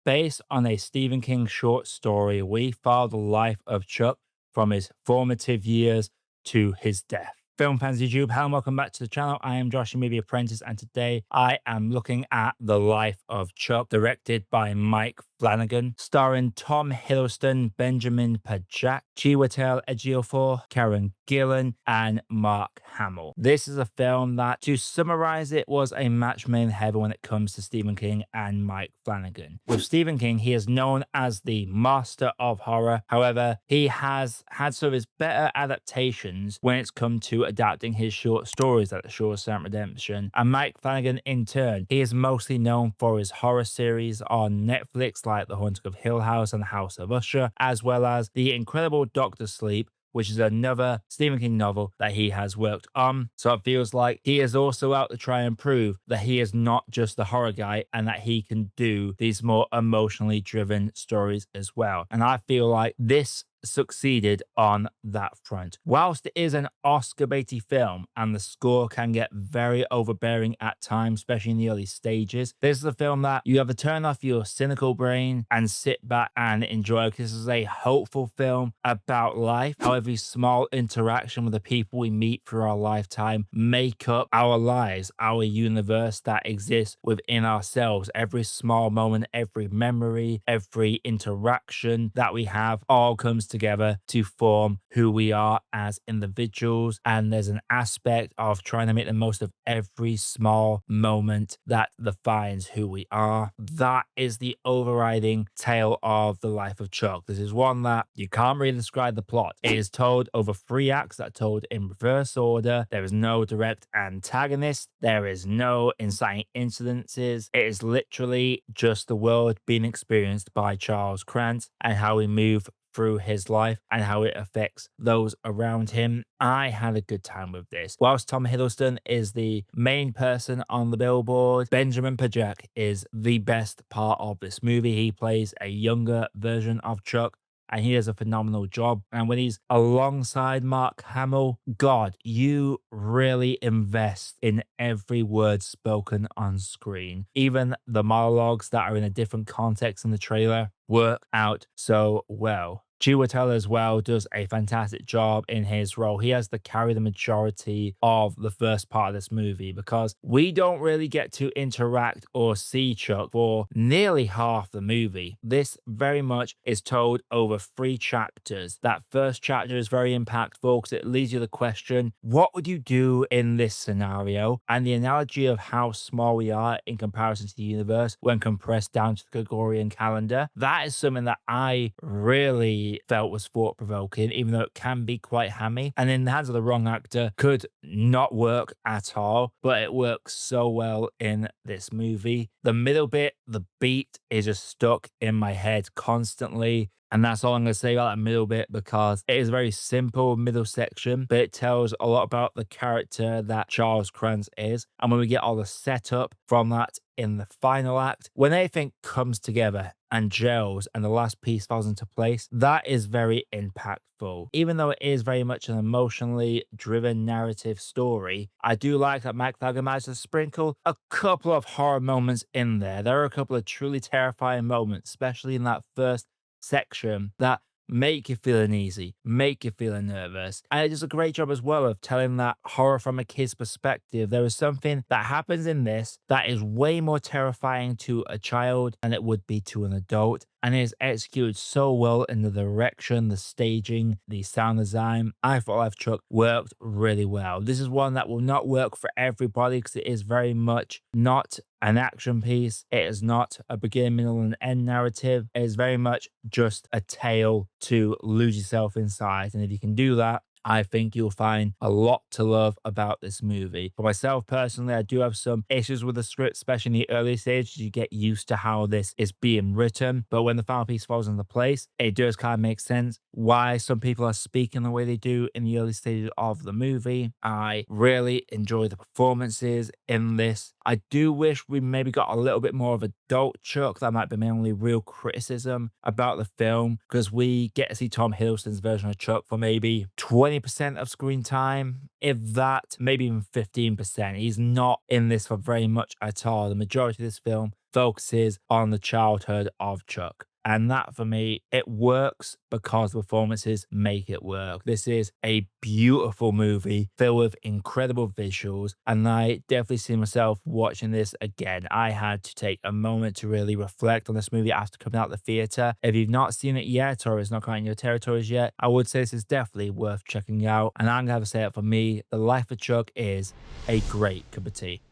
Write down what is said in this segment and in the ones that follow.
Based on a Stephen King short story, we follow the life of Chuck from his formative years to his death. Film fans YouTube, hello and welcome back to the channel. I am Josh, your Movie Apprentice, and today I am looking at The Life of Chuck, directed by Mike Flanagan, starring Tom Hiddleston, Benjamin Pajak, Chiwetel Ejiofor, Karen Gillan, and Mark Hamill. This is a film that, to summarize it, was a match made in heaven when it comes to Stephen King and Mike Flanagan. With Stephen King, he is known as the master of horror. However, he has had some of his better adaptations when it's come to adapting his short stories like The Shawshank Redemption. And Mike Flanagan, in turn, he is mostly known for his horror series on Netflix like The Haunting of Hill House and The House of Usher, as well as The Incredible Doctor Sleep, which is another Stephen King novel that he has worked on. So it feels like he is also out to try and prove that he is not just the horror guy and that he can do these more emotionally driven stories as well. And I feel like this succeeded on that front. Whilst it is an Oscar baity film and the score can get very overbearing at times, especially in the early stages, this is a film that you have to turn off your cynical brain and sit back and enjoy, because this is a hopeful film about life, how every small interaction with the people we meet through our lifetime make up our lives, our universe that exists within ourselves. Every small moment, every memory, every interaction that we have all comes together to form who we are as individuals. And there's an aspect of trying to make the most of every small moment that defines who we are. That is the overriding tale of The Life of Chuck. This is one that you can't really describe the plot. It is told over 3 acts that are told in reverse order. There is no direct antagonist. There is no inciting incidences. It is literally just the world being experienced by Charles Krantz and how we move through his life and how it affects those around him. I had a good time with this. Whilst Tom Hiddleston is the main person on the billboard, Benjamin Pajak is the best part of this movie. He plays a younger version of Chuck, and he does a phenomenal job. And when he's alongside Mark Hamill, God, you really invest in every word spoken on screen. Even the monologues that are in a different context in the trailer work out so well. Chiwetel as well does a fantastic job in his role. He has to carry the majority of the first part of this movie, because we don't really get to interact or see Chuck for nearly half the movie. This very much is told over 3 chapters. That first chapter is very impactful because it leaves you the question, what would you do in this scenario? And the analogy of how small we are in comparison to the universe when compressed down to the Gregorian calendar, that is something that I really felt was thought-provoking, even though it can be quite hammy. And in the hands of the wrong actor, could not work at all, but it works so well in this movie. The middle bit, the beat is just stuck in my head constantly. And that's all I'm going to say about that middle bit, because it is a very simple middle section, but it tells a lot about the character that Charles Krantz is. And when we get all the setup from that in the final act, when everything comes together and gels and the last piece falls into place, that is very impactful. Even though it is very much an emotionally driven narrative story, I do like that Mike Flanagan managed to sprinkle a couple of horror moments in there. There are a couple of truly terrifying moments, especially in that first section, that make you feel uneasy, make you feel nervous. And it does a great job as well of telling that horror from a kid's perspective. There is something that happens in this that is way more terrifying to a child than it would be to an adult. And it is executed so well in the direction, the staging, the sound design. I thought Life Chuck worked really well. This is one that will not work for everybody because it is very much not an action piece. It is not a beginning, middle, and end narrative. It is very much just a tale to lose yourself inside. And if you can do that, I think you'll find a lot to love about this movie. For myself personally, I do have some issues with the script, especially in the early stages. You get used to how this is being written, but when the final piece falls into place, it does kind of make sense why some people are speaking the way they do in the early stages of the movie. I really enjoy the performances in this. I do wish we maybe got a little bit more of adult Chuck. That might be my only real criticism about the film, because we get to see Tom Hiddleston's version of Chuck for maybe 20% of screen time, if that, maybe even 15%. He's not in this for very much at all. The majority of this film focuses on the childhood of Chuck. And that for me, it works because the performances make it work. This is a beautiful movie filled with incredible visuals. And I definitely see myself watching this again. I had to take a moment to really reflect on this movie after coming out of the theater. If you've not seen it yet or it's not quite in your territories yet, I would say this is definitely worth checking out. And I'm going to have to say it for me, The Life of Chuck is a great cup of tea.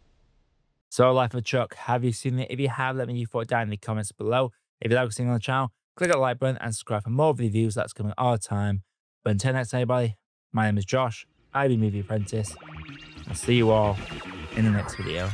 So, Life of Chuck, have you seen it? If you have, let me know your thought down in the comments below. If you like what you're seeing on the channel, click that like button and subscribe for more reviews that's coming all the time. But until next time, everybody, my name is Josh. I've been Movie Apprentice. I'll see you all in the next video.